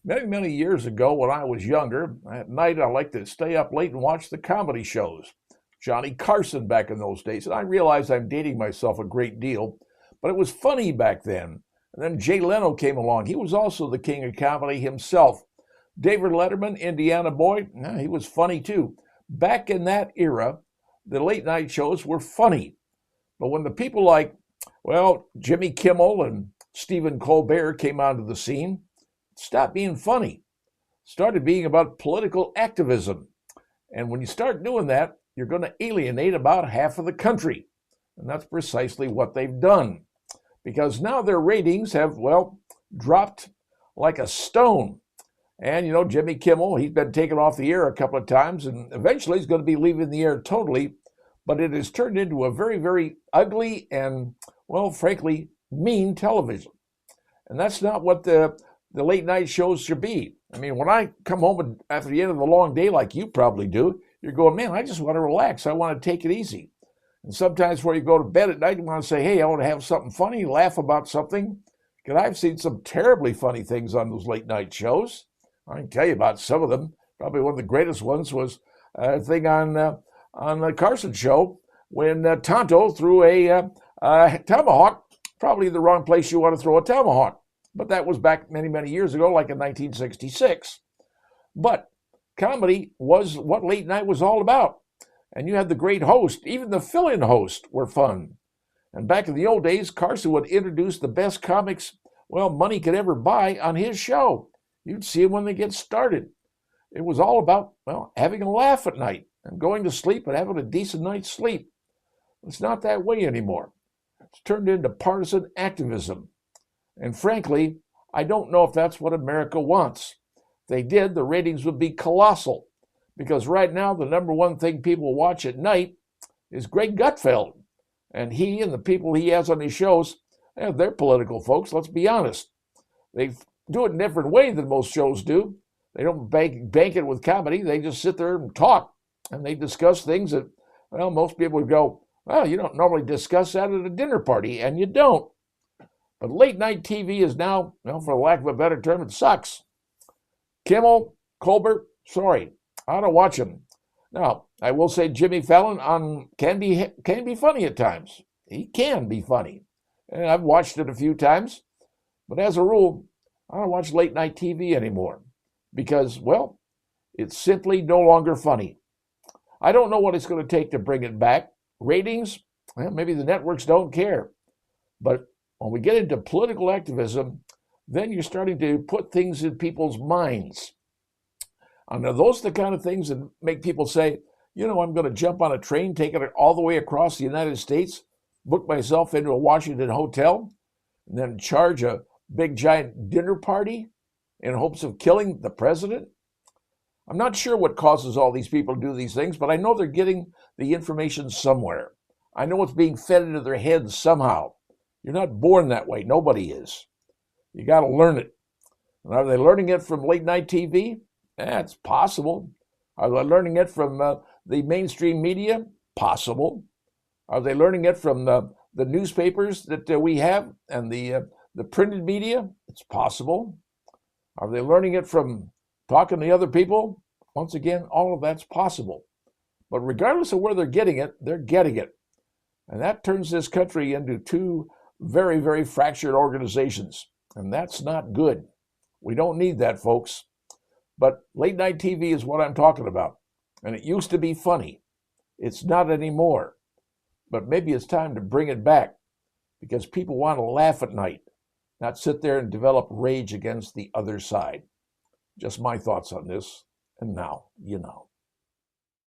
Many years ago when I was younger, at night I liked to stay up late and watch the comedy shows. Johnny Carson back in those days. And I realize I'm dating myself a great deal, but it was funny back then. And then Jay Leno came along. He was also the king of comedy himself. David Letterman, Indiana boy, he was funny too. Back in that era, the late night shows were funny. But when the people like, well, Jimmy Kimmel and Stephen Colbert came onto the scene, it stopped being funny. Started being about political activism. And when you start doing that, you're going to alienate about half of the country. And that's precisely what they've done. Because now their ratings have, well, dropped like a stone. And, Jimmy Kimmel, he's been taken off the air a couple of times, and eventually he's going to be leaving the air totally. But it has turned into a very, very ugly and, well, frankly, mean television. And that's not what the late night shows should be. I mean, when I come home after the end of the long day, like you probably do, you're going, man, I just want to relax. I want to take it easy. And sometimes before you go to bed at night, you want to say, hey, I want to have something funny, laugh about something. Because I've seen some terribly funny things on those late night shows. I can tell you about some of them. Probably one of the greatest ones was a thing on the Carson show when Tonto threw a tomahawk, probably the wrong place you want to throw a tomahawk. But that was back many years ago, like in 1966. But comedy was what late night was all about. And you had the great host. Even the fill-in hosts were fun. And back in the old days, Carson would introduce the best comics, well, money could ever buy on his show. You'd see them when they get started. It was all about, well, having a laugh at night and going to sleep and having a decent night's sleep. It's not that way anymore. It's turned into partisan activism. And frankly, I don't know if that's what America wants. If they did, the ratings would be colossal. Because right now, the number one thing people watch at night is Greg Gutfeld. And he and the people he has on his shows, they're political folks, let's be honest. They do it in a different way than most shows do. They don't bank it with comedy. They just sit there and talk. And they discuss things that, well, most people would go, well, you don't normally discuss that at a dinner party, and you don't. But late night TV is now, well, for lack of a better term, it sucks. Kimmel, Colbert, sorry, I don't watch them. Now, I will say Jimmy Fallon can be funny at times. He can be funny. And I've watched it a few times. But as a rule, I don't watch late night TV anymore. Because, well, it's simply no longer funny. I don't know what it's going to take to bring it back. Ratings, well, maybe the networks don't care. But when we get into political activism, then you're starting to put things in people's minds. And are those the kind of things that make people say, I'm going to jump on a train, take it all the way across the United States, book myself into a Washington hotel, and then charge a big giant dinner party in hopes of killing the president? I'm not sure what causes all these people to do these things, but I know they're getting the information somewhere. I know it's being fed into their heads somehow. You're not born that way. Nobody is. You got to learn it. And are they learning it from late night TV? It's possible. Are they learning it from the mainstream media? Possible. Are they learning it from the newspapers that we have and the printed media? It's possible. Are they learning it from talking to other people? Once again, all of that's possible. But regardless of where they're getting it, they're getting it. And that turns this country into two very, very fractured organizations. And that's not good. We don't need that, folks. But late night TV is what I'm talking about. And it used to be funny. It's not anymore. But maybe it's time to bring it back because people want to laugh at night, not sit there and develop rage against the other side. Just my thoughts on this. And now, you know.